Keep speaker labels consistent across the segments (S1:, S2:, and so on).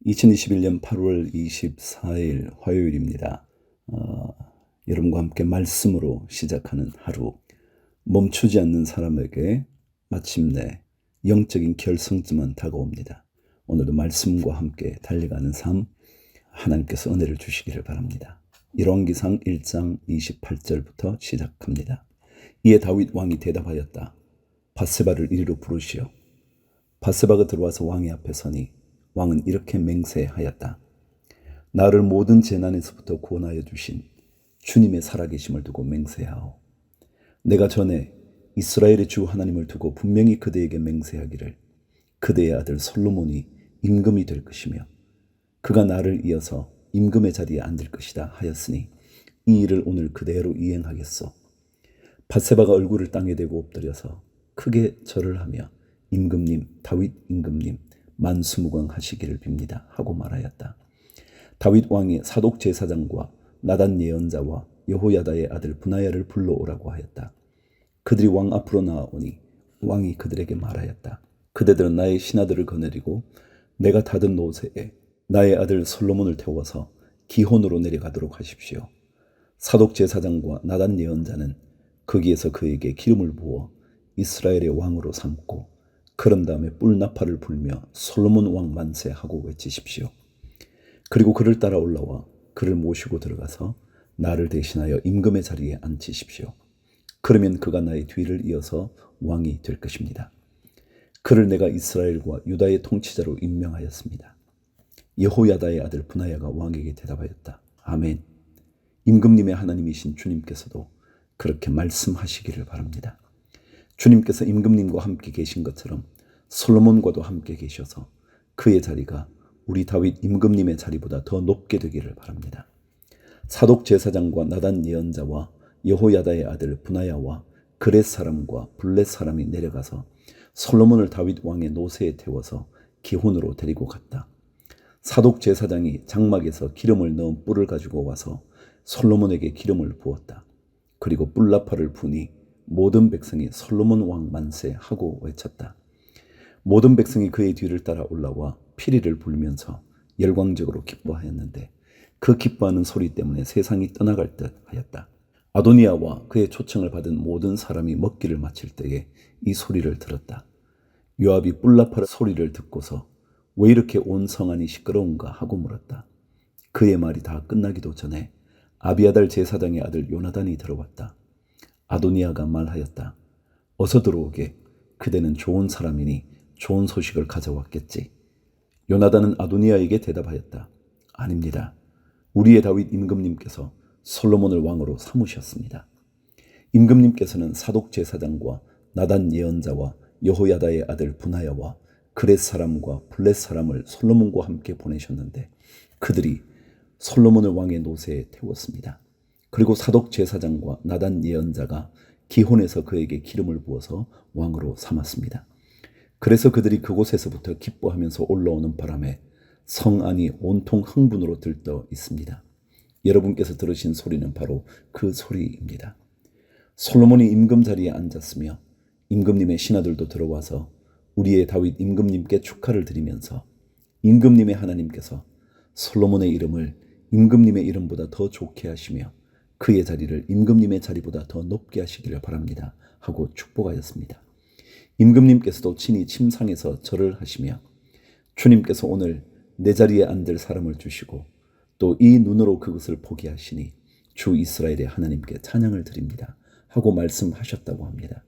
S1: 2021년 8월 24일 화요일입니다. 여러분과 함께 말씀으로 시작하는 하루. 멈추지 않는 사람에게 마침내 영적인 결성점은 다가옵니다. 오늘도 말씀과 함께 달려가는 삶, 하나님께서 은혜를 주시기를 바랍니다. 열왕기상 1장 28절부터 시작합니다. 이에 다윗 왕이 대답하였다. 밧세바를 이리로 부르시오. 밧세바가 들어와서 왕의 앞에 서니 왕은 이렇게 맹세하였다. 나를 모든 재난에서부터 구원하여 주신 주님의 살아계심을 두고 맹세하오. 내가 전에 이스라엘의 주 하나님을 두고 분명히 그대에게 맹세하기를 그대의 아들 솔로몬이 임금이 될 것이며 그가 나를 이어서 임금의 자리에 앉을 것이다 하였으니 이 일을 오늘 그대로 이행하겠소. 밧세바가 얼굴을 땅에 대고 엎드려서 크게 절을 하며 임금님, 다윗 임금님 만수무강하시기를 빕니다 하고 말하였다. 다윗 왕이 사독 제사장과 나단 예언자와 여호야다의 아들 브나야를 불러오라고 하였다. 그들이 왕 앞으로 나아오니 왕이 그들에게 말하였다. 그대들은 나의 신하들을 거느리고 내가 닫은 노새에 나의 아들 솔로몬을 태워서 기혼으로 내려가도록 하십시오. 사독 제사장과 나단 예언자는 거기에서 그에게 기름을 부어 이스라엘의 왕으로 삼고 그런 다음에 뿔나팔을 불며 솔로몬 왕 만세하고 외치십시오. 그리고 그를 따라 올라와 그를 모시고 들어가서 나를 대신하여 임금의 자리에 앉히십시오. 그러면 그가 나의 뒤를 이어서 왕이 될 것입니다. 그를 내가 이스라엘과 유다의 통치자로 임명하였습니다. 여호야다의 아들 브나야가 왕에게 대답하였다. 아멘. 임금님의 하나님이신 주님께서도 그렇게 말씀하시기를 바랍니다. 주님께서 임금님과 함께 계신 것처럼 솔로몬과도 함께 계셔서 그의 자리가 우리 다윗 임금님의 자리보다 더 높게 되기를 바랍니다. 사독 제사장과 나단 예언자와 여호야다의 아들 브나야와 그렛 사람과 블렛 사람이 내려가서 솔로몬을 다윗 왕의 노새에 태워서 기혼으로 데리고 갔다. 사독 제사장이 장막에서 기름을 넣은 뿔을 가지고 와서 솔로몬에게 기름을 부었다. 그리고 뿔나팔을 부니 모든 백성이 솔로몬 왕 만세하고 외쳤다. 모든 백성이 그의 뒤를 따라 올라와 피리를 불면서 열광적으로 기뻐하였는데 그 기뻐하는 소리 때문에 세상이 떠나갈 듯 하였다. 아도니아와 그의 초청을 받은 모든 사람이 먹기를 마칠 때에 이 소리를 들었다. 요압이 뿔나팔 소리를 듣고서 왜 이렇게 온 성안이 시끄러운가 하고 물었다. 그의 말이 다 끝나기도 전에 아비아달 제사장의 아들 요나단이 들어왔다. 아도니아가 말하였다. 어서 들어오게. 그대는 좋은 사람이니 좋은 소식을 가져왔겠지. 요나단은 아도니아에게 대답하였다. 아닙니다. 우리의 다윗 임금님께서 솔로몬을 왕으로 삼으셨습니다. 임금님께서는 사독 제사장과 나단 예언자와 여호야다의 아들 브나야와 그렛 사람과 블렛 사람을 솔로몬과 함께 보내셨는데 그들이 솔로몬을 왕의 노새에 태웠습니다. 그리고 사독 제사장과 나단 예언자가 기혼에서 그에게 기름을 부어서 왕으로 삼았습니다. 그래서 그들이 그곳에서부터 기뻐하면서 올라오는 바람에 성 안이 온통 흥분으로 들떠 있습니다. 여러분께서 들으신 소리는 바로 그 소리입니다. 솔로몬이 임금 자리에 앉았으며 임금님의 신하들도 들어와서 우리의 다윗 임금님께 축하를 드리면서 임금님의 하나님께서 솔로몬의 이름을 임금님의 이름보다 더 좋게 하시며 그의 자리를 임금님의 자리보다 더 높게 하시기를 바랍니다 하고 축복하였습니다. 임금님께서도 친히 침상에서 절을 하시며 주님께서 오늘 내 자리에 앉을 사람을 주시고 또 이 눈으로 그것을 보게 하시니 주 이스라엘의 하나님께 찬양을 드립니다 하고 말씀하셨다고 합니다.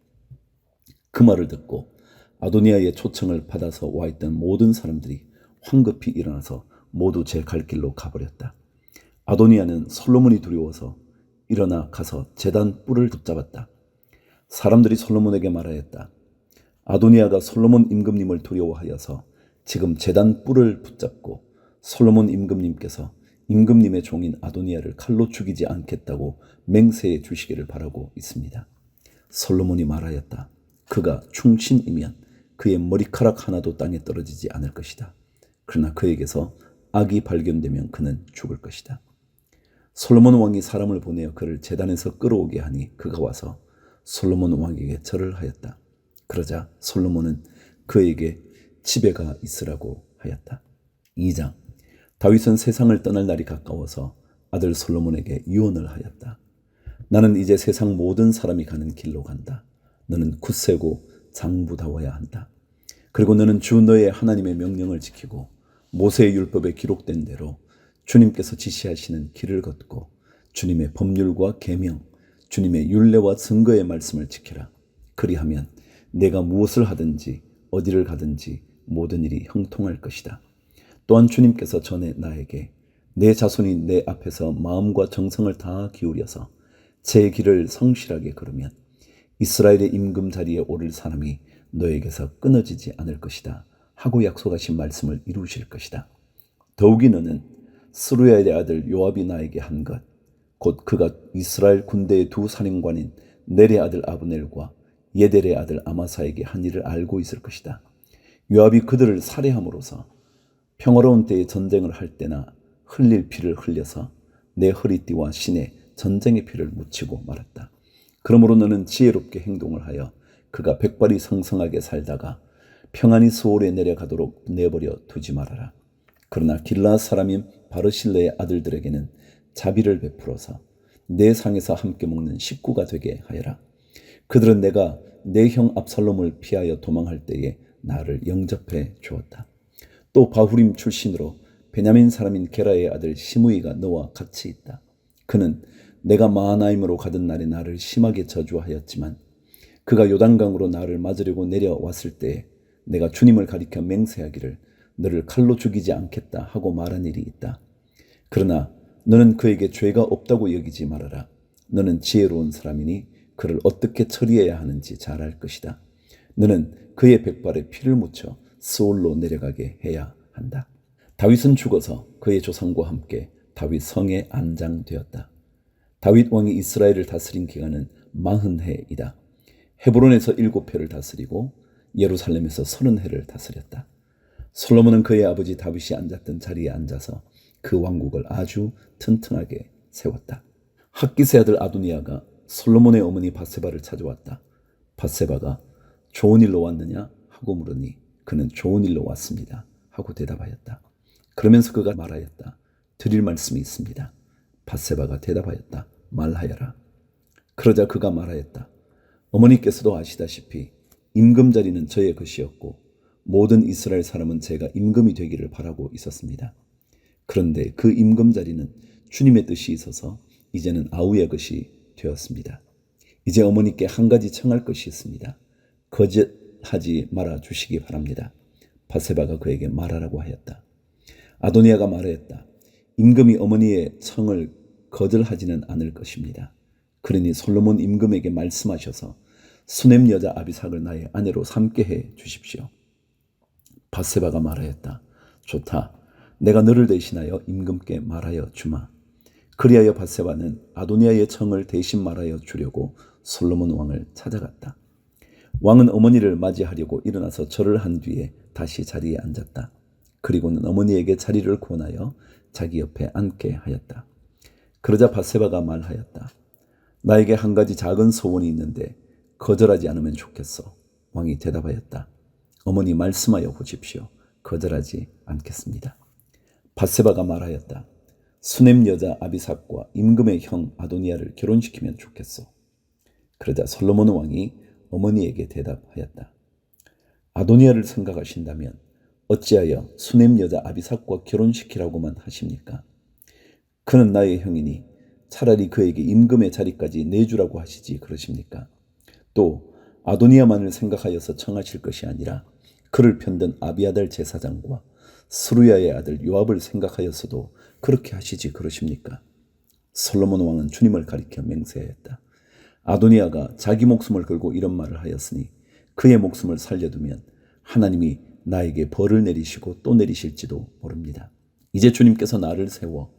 S1: 그 말을 듣고 아도니아의 초청을 받아서 와 있던 모든 사람들이 황급히 일어나서 모두 제 갈 길로 가버렸다. 아도니아는 솔로몬이 두려워서 일어나 가서 제단 뿔을 붙잡았다. 사람들이 솔로몬에게 말하였다. 아도니아가 솔로몬 임금님을 두려워하여서 지금 제단 뿔을 붙잡고 솔로몬 임금님께서 임금님의 종인 아도니아를 칼로 죽이지 않겠다고 맹세해 주시기를 바라고 있습니다. 솔로몬이 말하였다. 그가 충신이면 그의 머리카락 하나도 땅에 떨어지지 않을 것이다. 그러나 그에게서 악이 발견되면 그는 죽을 것이다. 솔로몬 왕이 사람을 보내어 그를 제단에서 끌어오게 하니 그가 와서 솔로몬 왕에게 절을 하였다. 그러자 솔로몬은 그에게 집에 가 있으라고 하였다. 2장. 다윗은 세상을 떠날 날이 가까워서 아들 솔로몬에게 유언을 하였다. 나는 이제 세상 모든 사람이 가는 길로 간다. 너는 굳세고 장부다워야 한다. 그리고 너는 주 너의 하나님의 명령을 지키고 모세의 율법에 기록된 대로 주님께서 지시하시는 길을 걷고 주님의 법률과 계명, 주님의 율례와 증거의 말씀을 지키라. 그리하면 내가 무엇을 하든지 어디를 가든지 모든 일이 형통할 것이다. 또한 주님께서 전에 나에게 내 자손이 내 앞에서 마음과 정성을 다 기울여서 제 길을 성실하게 걸으면 이스라엘의 임금 자리에 오를 사람이 너에게서 끊어지지 않을 것이다 하고 약속하신 말씀을 이루실 것이다. 더욱이 너는 스루야의 아들 요압이 나에게 한 것, 곧 그가 이스라엘 군대의 두 사령관인 넬의 아들 아브넬과 예델의 아들 아마사에게 한 일을 알고 있을 것이다. 요압이 그들을 살해함으로써 평화로운 때에 전쟁을 할 때나 흘릴 피를 흘려서 내 허리띠와 신에 전쟁의 피를 묻히고 말았다. 그러므로 너는 지혜롭게 행동을 하여 그가 백발이 성성하게 살다가 평안히 소홀에 내려가도록 내버려 두지 말아라. 그러나 길라앗 사람인 바르실레의 아들들에게는 자비를 베풀어서 내 상에서 함께 먹는 식구가 되게 하여라. 그들은 내가 내 형 압살롬을 피하여 도망할 때에 나를 영접해 주었다. 또 바후림 출신으로 베냐민 사람인 게라의 아들 시므이가 너와 같이 있다. 그는 내가 마하나임으로 가던 날에 나를 심하게 저주하였지만 그가 요단강으로 나를 맞으려고 내려왔을 때에 내가 주님을 가리켜 맹세하기를 너를 칼로 죽이지 않겠다 하고 말한 일이 있다. 그러나 너는 그에게 죄가 없다고 여기지 말아라. 너는 지혜로운 사람이니 그를 어떻게 처리해야 하는지 잘 알 것이다. 너는 그의 백발에 피를 묻혀 스올로 내려가게 해야 한다. 다윗은 죽어서 그의 조상과 함께 다윗 성에 안장되었다. 다윗 왕이 이스라엘을 다스린 기간은 40해이다. 헤브론에서 7해를 다스리고 예루살렘에서 30해를 다스렸다. 솔로몬은 그의 아버지 다윗이 앉았던 자리에 앉아서 그 왕국을 아주 튼튼하게 세웠다. 핫기스의 아들 아도니아가 솔로몬의 어머니 밧세바를 찾아왔다. 밧세바가 좋은 일로 왔느냐 하고 물으니 그는 좋은 일로 왔습니다 하고 대답하였다. 그러면서 그가 말하였다. 드릴 말씀이 있습니다. 밧세바가 대답하였다. 말하여라. 그러자 그가 말하였다. 어머니께서도 아시다시피 임금 자리는 저의 것이었고 모든 이스라엘 사람은 제가 임금이 되기를 바라고 있었습니다. 그런데 그 임금 자리는 주님의 뜻이 있어서 이제는 아우의 것이 되었습니다. 이제 어머니께 한 가지 청할 것이 있습니다. 거짓하지 말아 주시기 바랍니다. 밧세바가 그에게 말하라고 하였다. 아도니아가 말하였다. 임금이 어머니의 청을 거절하지는 않을 것입니다. 그러니 솔로몬 임금에게 말씀하셔서 수넴 여자 아비삭을 나의 아내로 삼게 해 주십시오. 밧세바가 말하였다. 좋다. 내가 너를 대신하여 임금께 말하여 주마. 그리하여 밧세바는 아도니아의 청을 대신 말하여 주려고 솔로몬 왕을 찾아갔다. 왕은 어머니를 맞이하려고 일어나서 절을 한 뒤에 다시 자리에 앉았다. 그리고는 어머니에게 자리를 권하여 자기 옆에 앉게 하였다. 그러자 밧세바가 말하였다. 나에게 한 가지 작은 소원이 있는데 거절하지 않으면 좋겠어. 왕이 대답하였다. 어머니 말씀하여 보십시오. 거절하지 않겠습니다. 밧세바가 말하였다. 수넴 여자 아비삭과 임금의 형 아도니아를 결혼시키면 좋겠소. 그러자 솔로몬 왕이 어머니에게 대답하였다. 아도니아를 생각하신다면 어찌하여 수넴 여자 아비삭과 결혼시키라고만 하십니까? 그는 나의 형이니 차라리 그에게 임금의 자리까지 내주라고 하시지 그러십니까? 또 아도니아만을 생각하여서 청하실 것이 아니라 그를 편든 아비아달 제사장과 스루야의 아들 요압을 생각하여서도 그렇게 하시지 그러십니까? 솔로몬 왕은 주님을 가리켜 맹세하였다. 아도니아가 자기 목숨을 걸고 이런 말을 하였으니 그의 목숨을 살려두면 하나님이 나에게 벌을 내리시고 또 내리실지도 모릅니다. 이제 주님께서 나를 세워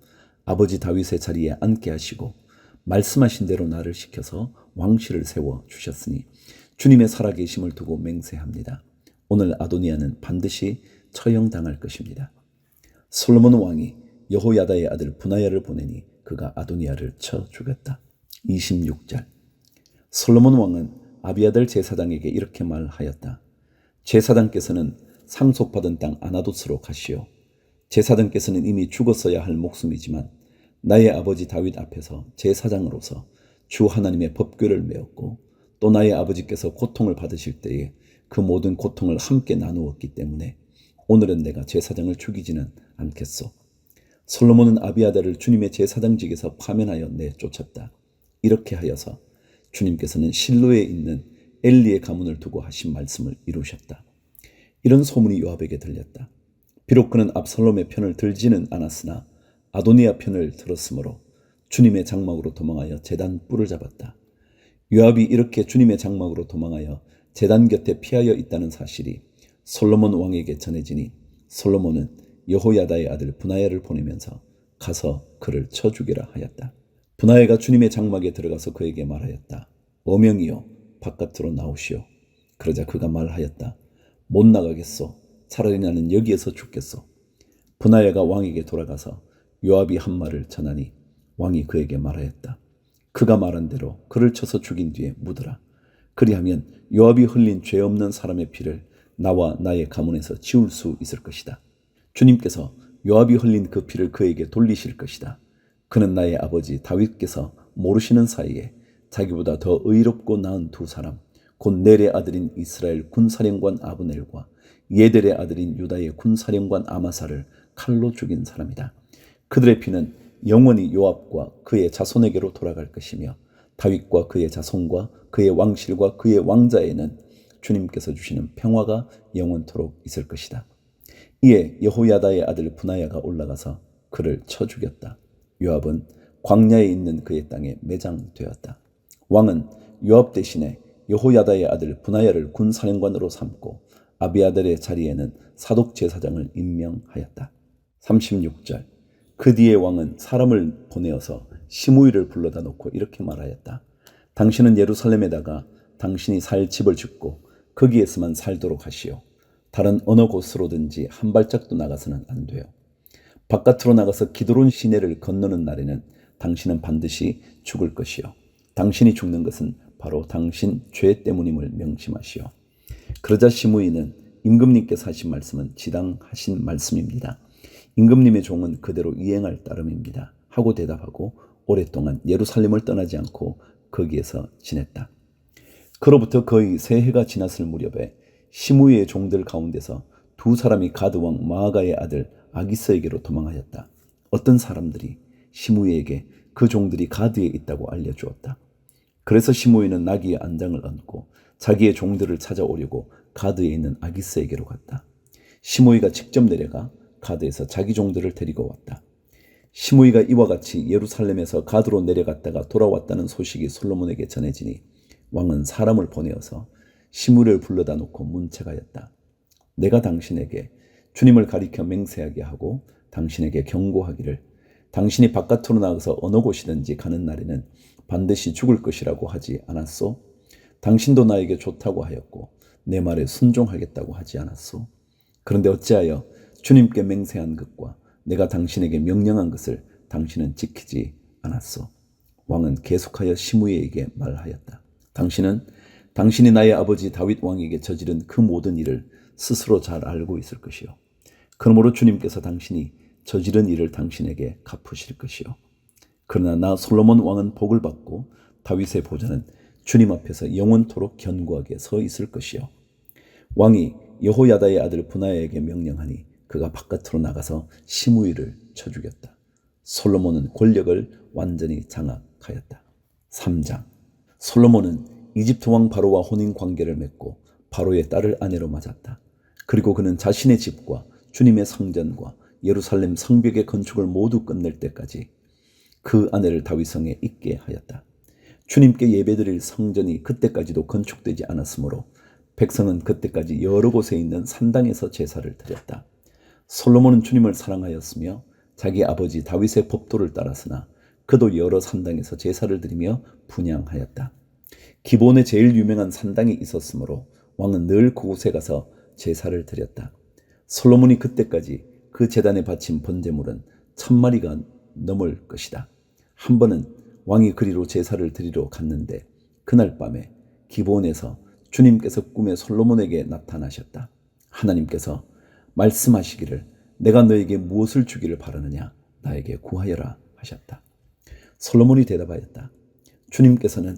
S1: 아버지 다윗의 자리에 앉게 하시고 말씀하신 대로 나를 시켜서 왕실을 세워 주셨으니 주님의 살아계심을 두고 맹세합니다. 오늘 아도니아는 반드시 처형당할 것입니다. 솔로몬 왕이 여호야다의 아들 분하야를 보내니 그가 아도니아를 쳐 죽였다. 26절. 솔로몬 왕은 아비아달 제사장에게 이렇게 말하였다. 제사장께서는 상속받은 땅 아나돗으로 가시오. 제사장께서는 이미 죽었어야 할 목숨이지만 나의 아버지 다윗 앞에서 제사장으로서 주 하나님의 법궤를 메었고 또 나의 아버지께서 고통을 받으실 때에 그 모든 고통을 함께 나누었기 때문에 오늘은 내가 제사장을 죽이지는 않겠소. 솔로몬은 아비아달을 주님의 제사장직에서 파면하여 내쫓았다. 이렇게 하여서 주님께서는 실로에 있는 엘리의 가문을 두고 하신 말씀을 이루셨다. 이런 소문이 요압에게 들렸다. 비록 그는 압살롬의 편을 들지는 않았으나 아도니아 편을 들었으므로 주님의 장막으로 도망하여 제단 뿔을 잡았다. 요압이 이렇게 주님의 장막으로 도망하여 제단 곁에 피하여 있다는 사실이 솔로몬 왕에게 전해지니 솔로몬은 여호야다의 아들 브나야를 보내면서 가서 그를 쳐 죽이라 하였다. 브나야가 주님의 장막에 들어가서 그에게 말하였다. 어명이여 바깥으로 나오시오. 그러자 그가 말하였다. 못 나가겠소. 차라리 나는 여기에서 죽겠소. 브나야가 왕에게 돌아가서 요압이 한 말을 전하니 왕이 그에게 말하였다. 그가 말한 대로 그를 쳐서 죽인 뒤에 묻으라. 그리하면 요압이 흘린 죄 없는 사람의 피를 나와 나의 가문에서 지울 수 있을 것이다. 주님께서 요압이 흘린 그 피를 그에게 돌리실 것이다. 그는 나의 아버지 다윗께서 모르시는 사이에 자기보다 더 의롭고 나은 두 사람, 곧 넬의 아들인 이스라엘 군사령관 아브넬과 예델의 아들인 유다의 군사령관 아마사를 칼로 죽인 사람이다. 그들의 피는 영원히 요압과 그의 자손에게로 돌아갈 것이며 다윗과 그의 자손과 그의 왕실과 그의 왕자에는 주님께서 주시는 평화가 영원토록 있을 것이다. 이에 여호야다의 아들 브나야가 올라가서 그를 쳐 죽였다. 요압은 광야에 있는 그의 땅에 매장되었다. 왕은 요압 대신에 여호야다의 아들 브나야를 군사령관으로 삼고 아비아달의 자리에는 사독 제사장을 임명하였다. 36절. 그 뒤에 왕은 사람을 보내어서 시므이를 불러다 놓고 이렇게 말하였다. 당신은 예루살렘에다가 당신이 살 집을 짓고 거기에서만 살도록 하시오. 다른 어느 곳으로든지 한 발짝도 나가서는 안 돼요. 바깥으로 나가서 기드론 시내를 건너는 날에는 당신은 반드시 죽을 것이요. 당신이 죽는 것은 바로 당신 죄 때문임을 명심하시오. 그러자 시므이는 임금님께서 하신 말씀은 지당하신 말씀입니다. 임금님의 종은 그대로 이행할 따름입니다. 하고 대답하고 오랫동안 예루살렘을 떠나지 않고 거기에서 지냈다. 그로부터 거의 세 해가 지났을 무렵에 시므이의 종들 가운데서 두 사람이 가드왕 마아가의 아들 아기스에게로 도망하였다. 어떤 사람들이 시므이에게 그 종들이 가드에 있다고 알려주었다. 그래서 시므이는 나귀의 안장을 얹고 자기의 종들을 찾아오려고 가드에 있는 아기스에게로 갔다. 시므이가 직접 내려가 가드에서 자기 종들을 데리고 왔다. 시므이가 이와 같이 예루살렘에서 가드로 내려갔다가 돌아왔다는 소식이 솔로몬에게 전해지니 왕은 사람을 보내어서 시므이를 불러다 놓고 문책하였다. 내가 당신에게 주님을 가리켜 맹세하게 하고 당신에게 경고하기를 당신이 바깥으로 나가서 어느 곳이든지 가는 날에는 반드시 죽을 것이라고 하지 않았소? 당신도 나에게 좋다고 하였고 내 말에 순종하겠다고 하지 않았소? 그런데 어찌하여 주님께 맹세한 것과 내가 당신에게 명령한 것을 당신은 지키지 않았소? 왕은 계속하여 시므이에게 말하였다. 당신은 당신이 나의 아버지 다윗 왕에게 저지른 그 모든 일을 스스로 잘 알고 있을 것이요. 그러므로 주님께서 당신이 저지른 일을 당신에게 갚으실 것이요. 그러나 나 솔로몬 왕은 복을 받고 다윗의 보좌는 주님 앞에서 영원토록 견고하게 서 있을 것이요. 왕이 여호야다의 아들 브나야에게 명령하니 그가 바깥으로 나가서 시므이를 쳐 죽였다. 솔로몬은 권력을 완전히 장악하였다. 3장. 솔로몬은 이집트 왕 바로와 혼인 관계를 맺고 바로의 딸을 아내로 맞았다. 그리고 그는 자신의 집과 주님의 성전과 예루살렘 성벽의 건축을 모두 끝낼 때까지 그 아내를 다윗성에 있게 하였다. 주님께 예배드릴 성전이 그때까지도 건축되지 않았으므로 백성은 그때까지 여러 곳에 있는 산당에서 제사를 드렸다. 솔로몬은 주님을 사랑하였으며 자기 아버지 다윗의 법도를 따랐으나 그도 여러 산당에서 제사를 드리며 분향하였다. 기본에 제일 유명한 산당이 있었으므로 왕은 늘 그곳에 가서 제사를 드렸다. 솔로몬이 그때까지 그 제단에 바친 번제물은 1000마리가 넘을 것이다. 한 번은 왕이 그리로 제사를 드리러 갔는데 그날 밤에 기브온에서 주님께서 꿈에 솔로몬에게 나타나셨다. 하나님께서 말씀하시기를 내가 너에게 무엇을 주기를 바라느냐? 나에게 구하여라 하셨다. 솔로몬이 대답하였다. 주님께서는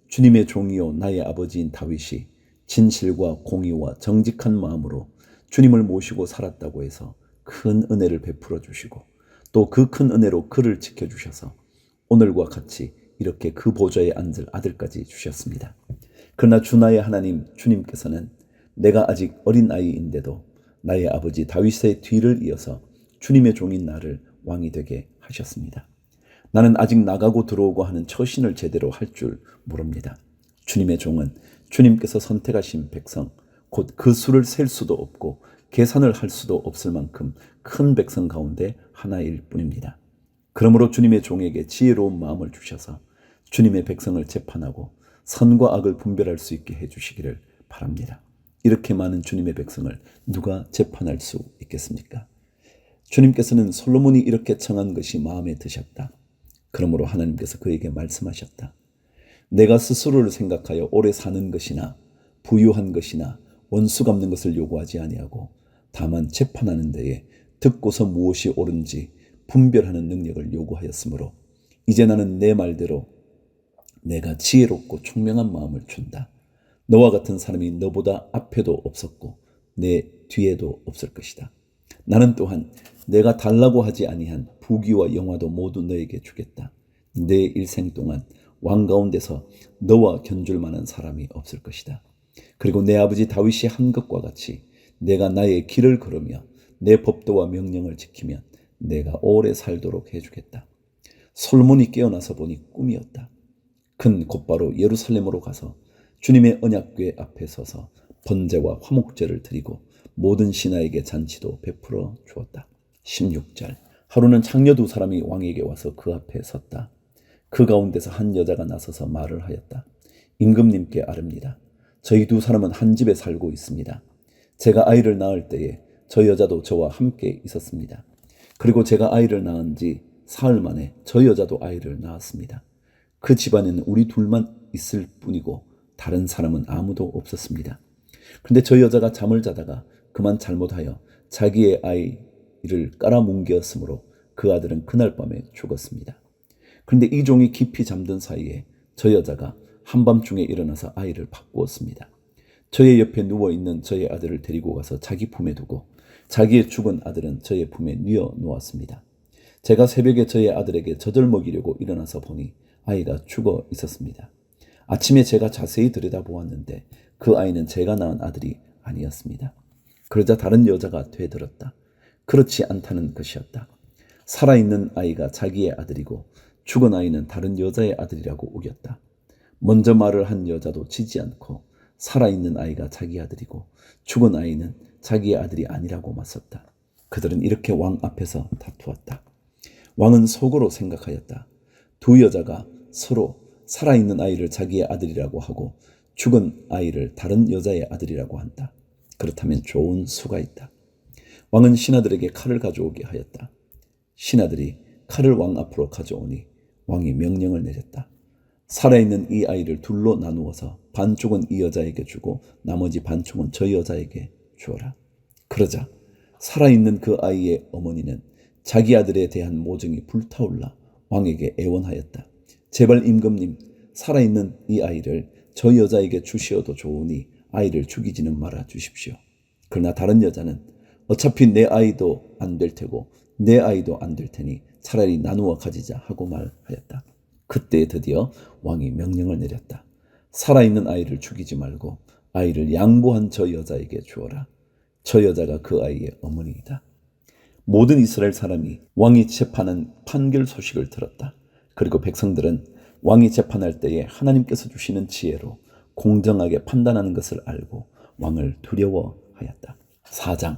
S1: 주님의 종이요 나의 아버지인 다윗이 진실과 공의와 정직한 마음으로 주님을 모시고 살았다고 해서 큰 은혜를 베풀어 주시고 또 그 큰 은혜로 그를 지켜주셔서 오늘과 같이 이렇게 그 보좌에 앉을 아들까지 주셨습니다. 그러나 주 나의 하나님 주님께서는 내가 아직 어린 아이인데도 나의 아버지 다윗의 뒤를 이어서 주님의 종인 나를 왕이 되게 하셨습니다. 나는 아직 나가고 들어오고 하는 처신을 제대로 할 줄 모릅니다. 주님의 종은 주님께서 선택하신 백성, 곧 그 수를 셀 수도 없고 계산을 할 수도 없을 만큼 큰 백성 가운데 하나일 뿐입니다. 그러므로 주님의 종에게 지혜로운 마음을 주셔서 주님의 백성을 재판하고 선과 악을 분별할 수 있게 해주시기를 바랍니다. 이렇게 많은 주님의 백성을 누가 재판할 수 있겠습니까? 주님께서는 솔로몬이 이렇게 청한 것이 마음에 드셨다. 그러므로 하나님께서 그에게 말씀하셨다. 내가 스스로를 생각하여 오래 사는 것이나 부유한 것이나 원수 갚는 것을 요구하지 아니하고 다만 재판하는 데에 듣고서 무엇이 옳은지 분별하는 능력을 요구하였으므로 이제 나는 내 말대로 내가 지혜롭고 총명한 마음을 준다. 너와 같은 사람이 너보다 앞에도 없었고 내 뒤에도 없을 것이다. 나는 또한 내가 달라고 하지 아니한 부귀와 영화도 모두 너에게 주겠다. 내 일생 동안 왕 가운데서 너와 견줄 만한 사람이 없을 것이다. 그리고 내 아버지 다윗이 한 것과 같이 내가 나의 길을 걸으며 내 법도와 명령을 지키면 내가 오래 살도록 해주겠다. 솔로몬이 깨어나서 보니 꿈이었다. 그는 곧바로 예루살렘으로 가서 주님의 언약궤 앞에 서서 번제와 화목제를 드리고 모든 신하에게 잔치도 베풀어 주었다. 16절. 하루는 창녀 두 사람이 왕에게 와서 그 앞에 섰다. 그 가운데서 한 여자가 나서서 말을 하였다. 임금님께 아릅니다. 저희 두 사람은 한 집에 살고 있습니다. 제가 아이를 낳을 때에 저 여자도 저와 함께 있었습니다. 그리고 제가 아이를 낳은 지 사흘 만에 저 여자도 아이를 낳았습니다. 그 집안에는 우리 둘만 있을 뿐이고 다른 사람은 아무도 없었습니다. 그런데 저 여자가 잠을 자다가 그만 잘못하여 자기의 아이를 깔아뭉개었으므로 그 아들은 그날 밤에 죽었습니다. 그런데 이 종이 깊이 잠든 사이에 저 여자가 한밤중에 일어나서 아이를 바꾸었습니다. 저의 옆에 누워있는 저의 아들을 데리고 가서 자기 품에 두고 자기의 죽은 아들은 저의 품에 뉘어 놓았습니다. 제가 새벽에 저의 아들에게 젖을 먹이려고 일어나서 보니 아이가 죽어 있었습니다. 아침에 제가 자세히 들여다보았는데 그 아이는 제가 낳은 아들이 아니었습니다. 그러자 다른 여자가 되들었다. 그렇지 않다는 것이었다. 살아있는 아이가 자기의 아들이고 죽은 아이는 다른 여자의 아들이라고 우겼다. 먼저 말을 한 여자도 지지 않고 살아있는 아이가 자기 아들이고 죽은 아이는 자기의 아들이 아니라고 맞섰다. 그들은 이렇게 왕 앞에서 다투었다. 왕은 속으로 생각하였다. 두 여자가 서로 살아있는 아이를 자기의 아들이라고 하고 죽은 아이를 다른 여자의 아들이라고 한다. 그렇다면 좋은 수가 있다. 왕은 신하들에게 칼을 가져오게 하였다. 신하들이 칼을 왕 앞으로 가져오니 왕이 명령을 내렸다. 살아있는 이 아이를 둘로 나누어서 반쪽은 이 여자에게 주고 나머지 반쪽은 저 여자에게 주어라. 그러자 살아있는 그 아이의 어머니는 자기 아들에 대한 모정이 불타올라 왕에게 애원하였다. 제발 임금님, 살아있는 이 아이를 저 여자에게 주시어도 좋으니 아이를 죽이지는 말아 주십시오. 그러나 다른 여자는 어차피 내 아이도 안 될 테고 내 아이도 안 될 테니 차라리 나누어 가지자 하고 말하였다. 그때 드디어 왕이 명령을 내렸다. 살아있는 아이를 죽이지 말고 아이를 양보한 저 여자에게 주어라. 저 여자가 그 아이의 어머니이다. 모든 이스라엘 사람이 왕이 재판한 판결 소식을 들었다. 그리고 백성들은 왕이 재판할 때에 하나님께서 주시는 지혜로 공정하게 판단하는 것을 알고 왕을 두려워하였다. 4장.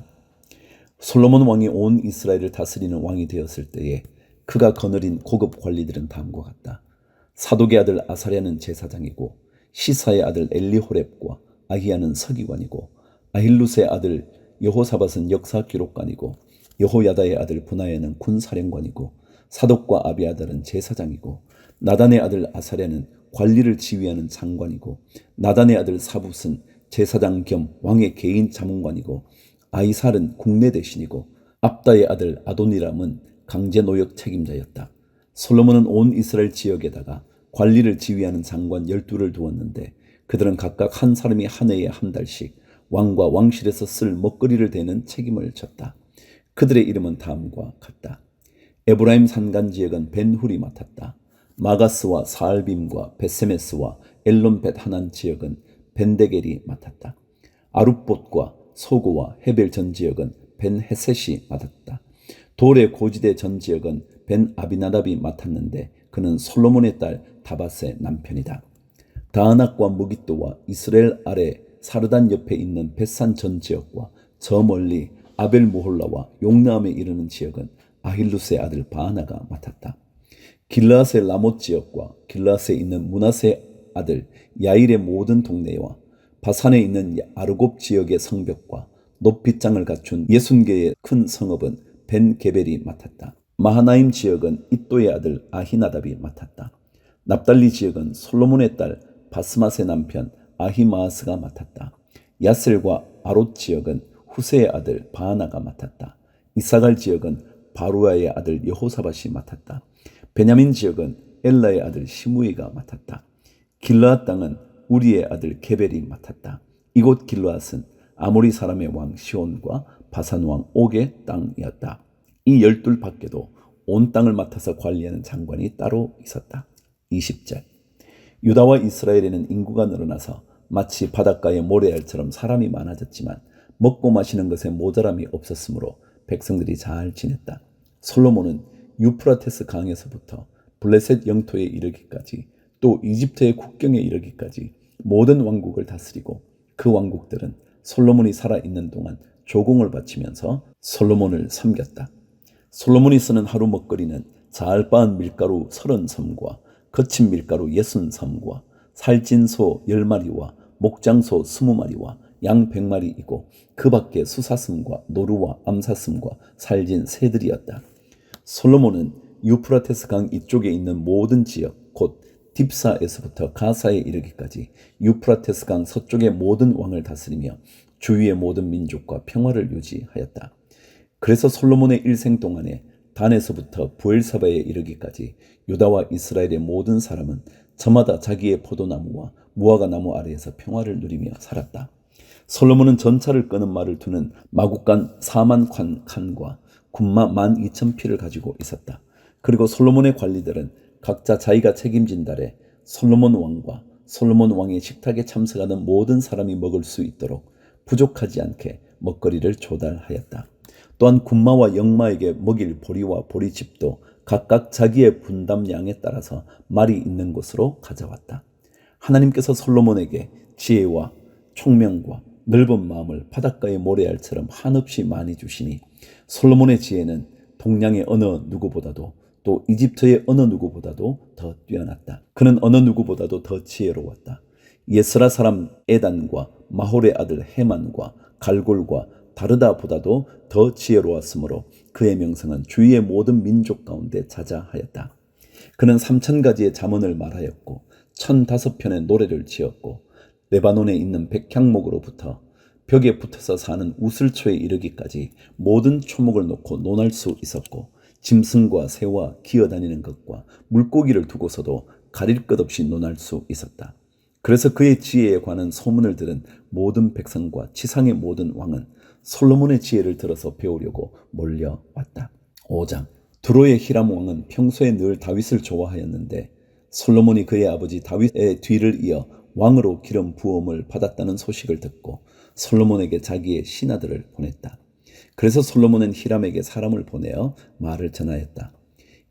S1: 솔로몬 왕이 온 이스라엘을 다스리는 왕이 되었을 때에 그가 거느린 고급 관리들은 다음과 같다. 사독의 아들 아사랴는 제사장이고 시사의 아들 엘리호렙과 아히야는 서기관이고 아힐루스의 아들 여호사밧은 역사 기록관이고 여호야다의 아들 분하야는 군사령관이고 사독과 아비아달은 제사장이고 나단의 아들 아사랴는 관리를 지휘하는 장관이고 나단의 아들 사붓은 제사장 겸 왕의 개인 자문관이고 아이살은 국내 대신이고 압다의 아들 아도니람은 강제 노역 책임자였다. 솔로몬은 온 이스라엘 지역에다가 관리를 지휘하는 장관 12를 두었는데 그들은 각각 한 사람이 한 해에 한 달씩 왕과 왕실에서 쓸 먹거리를 대는 책임을 졌다. 그들의 이름은 다음과 같다. 에브라임 산간 지역은 벤훌이 맡았다. 마가스와 사알빔과 베세메스와 엘론벳 하난 지역은 벤데겔이 맡았다. 아룻봇과 소고와 헤벨 전 지역은 벤헤셋이 맡았다. 돌의 고지대 전 지역은 벤 아비나답이 맡았는데 그는 솔로몬의 딸 다밧의 남편이다. 다하낙과 무깃도와 이스라엘 아래 사르단 옆에 있는 벳산 전 지역과 저 멀리 아벨 모홀라와 용나함에 이르는 지역은 아힐루스의 아들 바하나가 맡았다. 길르앗의 라못 지역과 길르앗에 있는 므낫의 아들 야일의 모든 동네와 바산에 있는 아르곱 지역의 성벽과 높이장을 갖춘 60개의 큰 성읍은 벤 게벨이 맡았다. 마하나임 지역은 id도의 아들 아히나답이 맡았다. 납달리 지역은 솔로몬의 딸 바스맛의 남편 아히마아스가 맡았다. 야셀과 아롯 지역은 후세의 아들 바하나가 맡았다. 이사갈 지역은 바루아의 아들 여호사밧이 맡았다. 베냐민 지역은 엘라의 아들 시므이가 맡았다. 길르앗 땅은 우리의 아들 게벨이 맡았다. 이곳 길르앗은 아모리 사람의 왕 시온과 바산 왕 옥의 땅이었다. 이 12 밖에도 온 땅을 맡아서 관리하는 장관이 따로 있었다. 20절 유다와 이스라엘에는 인구가 늘어나서 마치 바닷가의 모래알처럼 사람이 많아졌지만 먹고 마시는 것에 모자람이 없었으므로 백성들이 잘 지냈다. 솔로몬은 유프라테스 강에서부터 블레셋 영토에 이르기까지 또 이집트의 국경에 이르기까지 모든 왕국을 다스리고 그 왕국들은 솔로몬이 살아있는 동안 조공을 바치면서 솔로몬을 섬겼다. 솔로몬이 쓰는 하루 먹거리는 잘 빻은 밀가루 30섬과 거친 밀가루 60섬과 살찐 소 10마리와 목장소 20마리와 양 100마리이고 그 밖에 수사슴과 노루와 암사슴과 살진 새들이었다. 솔로몬은 유프라테스 강 이쪽에 있는 모든 지역 곧 딥사에서부터 가사에 이르기까지 유프라테스 강 서쪽의 모든 왕을 다스리며 주위의 모든 민족과 평화를 유지하였다. 그래서 솔로몬의 일생 동안에 단에서부터 부엘사바에 이르기까지 유다와 이스라엘의 모든 사람은 저마다 자기의 포도나무와 무화과 나무 아래에서 평화를 누리며 살았다. 솔로몬은 전차를 끄는 말을 두는 마국간 4만 칸과 군마 12,000피를 가지고 있었다. 그리고 솔로몬의 관리들은 각자 자기가 책임진 달에 솔로몬 왕과 솔로몬 왕의 식탁에 참석하는 모든 사람이 먹을 수 있도록 부족하지 않게 먹거리를 조달하였다. 또한 군마와 영마에게 먹일 보리와 보리칩도 각각 자기의 분담량에 따라서 말이 있는 곳으로 가져왔다. 하나님께서 솔로몬에게 지혜와 총명과 넓은 마음을 바닷가의 모래알처럼 한없이 많이 주시니 솔로몬의 지혜는 동양의 어느 누구보다도 또 이집트의 어느 누구보다도 더 뛰어났다. 그는 어느 누구보다도 더 지혜로웠다. 예스라 사람 에단과 마홀의 아들 헤만과 갈골과 다르다보다도 더 지혜로웠으므로 그의 명성은 주위의 모든 민족 가운데 자자하였다. 그는 3,000가지의 잠언을 말하였고 1,005편의 노래를 지었고 레바논에 있는 백향목으로부터 벽에 붙어서 사는 우슬초에 이르기까지 모든 초목을 놓고 논할 수 있었고 짐승과 새와 기어다니는 것과 물고기를 두고서도 가릴 것 없이 논할 수 있었다. 그래서 그의 지혜에 관한 소문을 들은 모든 백성과 지상의 모든 왕은 솔로몬의 지혜를 들어서 배우려고 몰려왔다. 5장 두로의 히람 왕은 평소에 늘 다윗을 좋아하였는데 솔로몬이 그의 아버지 다윗의 뒤를 이어 왕으로 기름 부음을 받았다는 소식을 듣고 솔로몬에게 자기의 신하들을 보냈다. 그래서 솔로몬은 히람에게 사람을 보내어 말을 전하였다.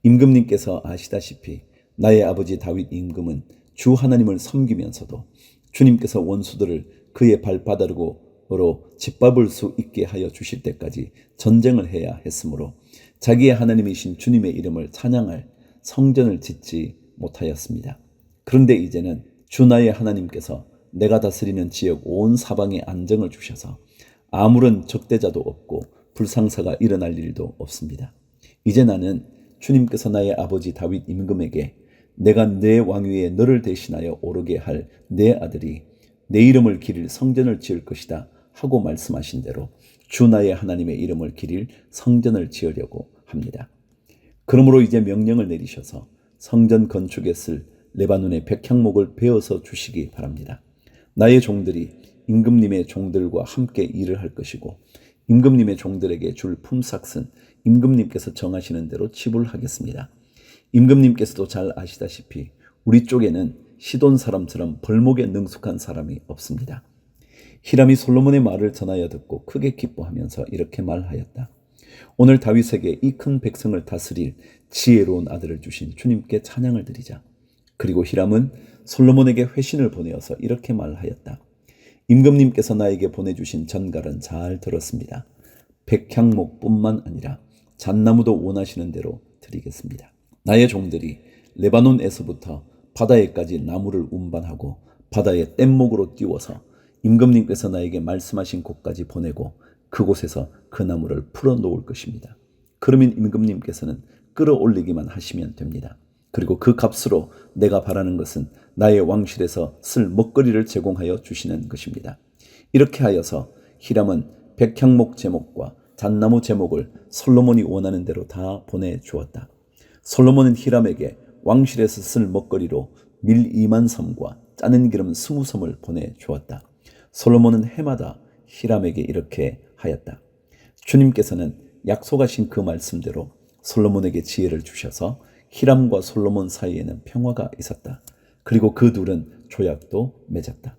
S1: 임금님께서 아시다시피 나의 아버지 다윗 임금은 주 하나님을 섬기면서도 주님께서 원수들을 그의 발바닥으로 짓밟을 수 있게 하여 주실 때까지 전쟁을 해야 했으므로 자기의 하나님이신 주님의 이름을 찬양할 성전을 짓지 못하였습니다. 그런데 이제는 주 나의 하나님께서 내가 다스리는 지역 온 사방에 안정을 주셔서 아무런 적대자도 없고 불상사가 일어날 일도 없습니다. 이제 나는 주님께서 나의 아버지 다윗 임금에게 내가 내 왕위에 너를 대신하여 오르게 할 내 아들이 내 이름을 기릴 성전을 지을 것이다 하고 말씀하신 대로 주 나의 하나님의 이름을 기릴 성전을 지으려고 합니다. 그러므로 이제 명령을 내리셔서 성전 건축에 쓸 레바논의 백향목을 베어서 주시기 바랍니다. 나의 종들이 임금님의 종들과 함께 일을 할 것이고 임금님의 종들에게 줄 품삯은 임금님께서 정하시는 대로 지불하겠습니다. 임금님께서도 잘 아시다시피 우리 쪽에는 시돈 사람처럼 벌목에 능숙한 사람이 없습니다. 히람이 솔로몬의 말을 전하여 듣고 크게 기뻐하면서 이렇게 말하였다. 오늘 다윗에게 이 큰 백성을 다스릴 지혜로운 아들을 주신 주님께 찬양을 드리자. 그리고 히람은 솔로몬에게 회신을 보내어서 이렇게 말하였다. 임금님께서 나에게 보내주신 전갈은 잘 들었습니다. 백향목뿐만 아니라 잣나무도 원하시는 대로 드리겠습니다. 나의 종들이 레바논에서부터 바다에까지 나무를 운반하고 바다에 뗏목으로 띄워서 임금님께서 나에게 말씀하신 곳까지 보내고 그곳에서 그 나무를 풀어 놓을 것입니다. 그러면 임금님께서는 끌어올리기만 하시면 됩니다. 그리고 그 값으로 내가 바라는 것은 나의 왕실에서 쓸 먹거리를 제공하여 주시는 것입니다. 이렇게 하여서 히람은 백향목 제목과 잣나무 제목을 솔로몬이 원하는 대로 다 보내주었다. 솔로몬은 히람에게 왕실에서 쓸 먹거리로 밀 2만 섬과 짜는 기름 20섬을 보내주었다. 솔로몬은 해마다 히람에게 이렇게 하였다. 주님께서는 약속하신 그 말씀대로 솔로몬에게 지혜를 주셔서 히람과 솔로몬 사이에는 평화가 있었다. 그리고 그 둘은 조약도 맺었다.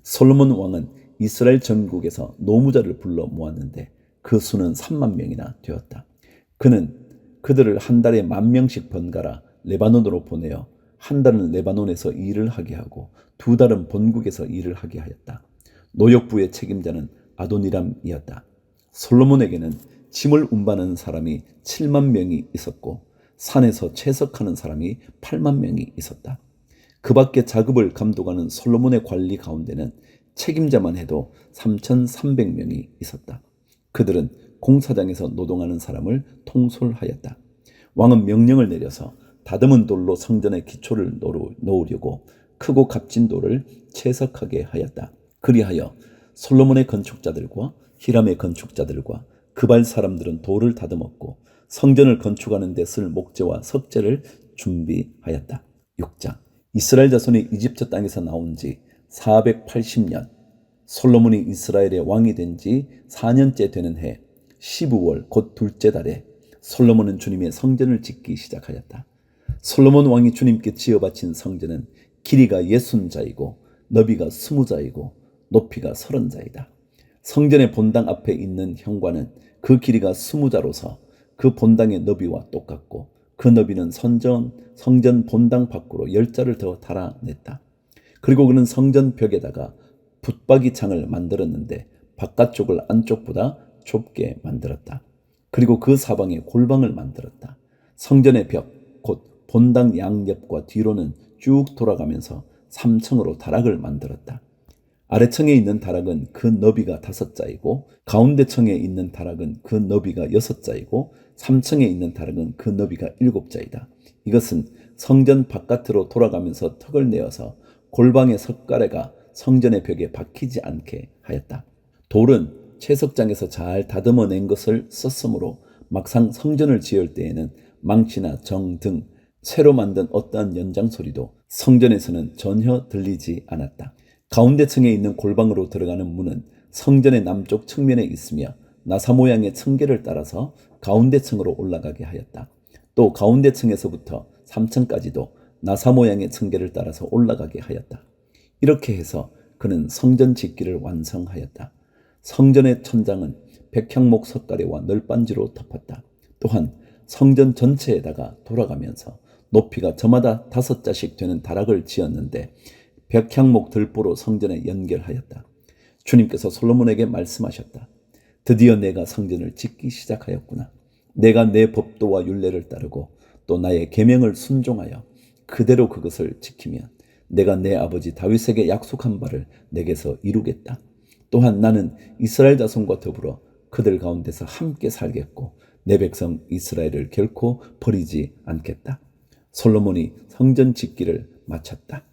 S1: 솔로몬 왕은 이스라엘 전국에서 노무자를 불러 모았는데 그 수는 3만 명이나 되었다. 그는 그들을 한 달에 10,000명씩 번갈아 레바논으로 보내어 한 달은 레바논에서 일을 하게 하고 2달은 본국에서 일을 하게 하였다. 노역부의 책임자는 아도니람이었다. 솔로몬에게는 짐을 운반하는 사람이 7만 명이 있었고 산에서 채석하는 사람이 8만 명이 있었다. 그 밖에 작업을 감독하는 솔로몬의 관리 가운데는 책임자만 해도 3,300명이 있었다. 그들은 공사장에서 노동하는 사람을 통솔하였다. 왕은 명령을 내려서 다듬은 돌로 성전의 기초를 놓으려고 크고 값진 돌을 채석하게 하였다. 그리하여 솔로몬의 건축자들과 히람의 건축자들과 그발 사람들은 돌을 다듬었고 성전을 건축하는 데 쓸 목재와 석재를 준비하였다. 6장. 이스라엘 자손이 이집트 땅에서 나온 지 480년, 솔로몬이 이스라엘의 왕이 된 지 4년째 되는 해 12월 곧 둘째 달에 솔로몬은 주님의 성전을 짓기 시작하였다. 솔로몬 왕이 주님께 지어 바친 성전은 길이가 60자이고 너비가 20자이고 높이가 30자이다. 성전의 본당 앞에 있는 현관은 그 길이가 20자로서 그 본당의 너비와 똑같고 그 너비는 성전 본당 밖으로 10자를 더 달아냈다. 그리고 그는 성전 벽에다가 붙박이 창을 만들었는데 바깥쪽을 안쪽보다 좁게 만들었다. 그리고 그 사방에 골방을 만들었다. 성전의 벽, 곧 본당 양옆과 뒤로는 쭉 돌아가면서 3층으로 다락을 만들었다. 아래층에 있는 다락은 그 너비가 5자이고 가운데 층에 있는 다락은 그 너비가 6자이고 3층에 있는 다락은 그 너비가 7자이다. 이것은 성전 바깥으로 돌아가면서 턱을 내어서 골방의 석가래가 성전의 벽에 박히지 않게 하였다. 돌은 채석장에서 잘 다듬어낸 것을 썼으므로 막상 성전을 지을 때에는 망치나 정 등 새로 만든 어떠한 연장 소리도 성전에서는 전혀 들리지 않았다. 가운데 층에 있는 골방으로 들어가는 문은 성전의 남쪽 측면에 있으며 나사 모양의 층계를 따라서 가운데 층으로 올라가게 하였다. 또 가운데 층에서부터 3층까지도 나사 모양의 층계를 따라서 올라가게 하였다. 이렇게 해서 그는 성전 짓기를 완성하였다. 성전의 천장은 백향목 석가래와 널빤지로 덮었다. 또한 성전 전체에다가 돌아가면서 높이가 저마다 5자씩 되는 다락을 지었는데 백향목 들보로 성전에 연결하였다. 주님께서 솔로몬에게 말씀하셨다. 드디어 내가 성전을 짓기 시작하였구나. 내가 내 법도와 율례를 따르고 또 나의 계명을 순종하여 그대로 그것을 지키면 내가 내 아버지 다윗에게 약속한 바를 내게서 이루겠다. 또한 나는 이스라엘 자손과 더불어 그들 가운데서 함께 살겠고 내 백성 이스라엘을 결코 버리지 않겠다. 솔로몬이 성전 짓기를 마쳤다.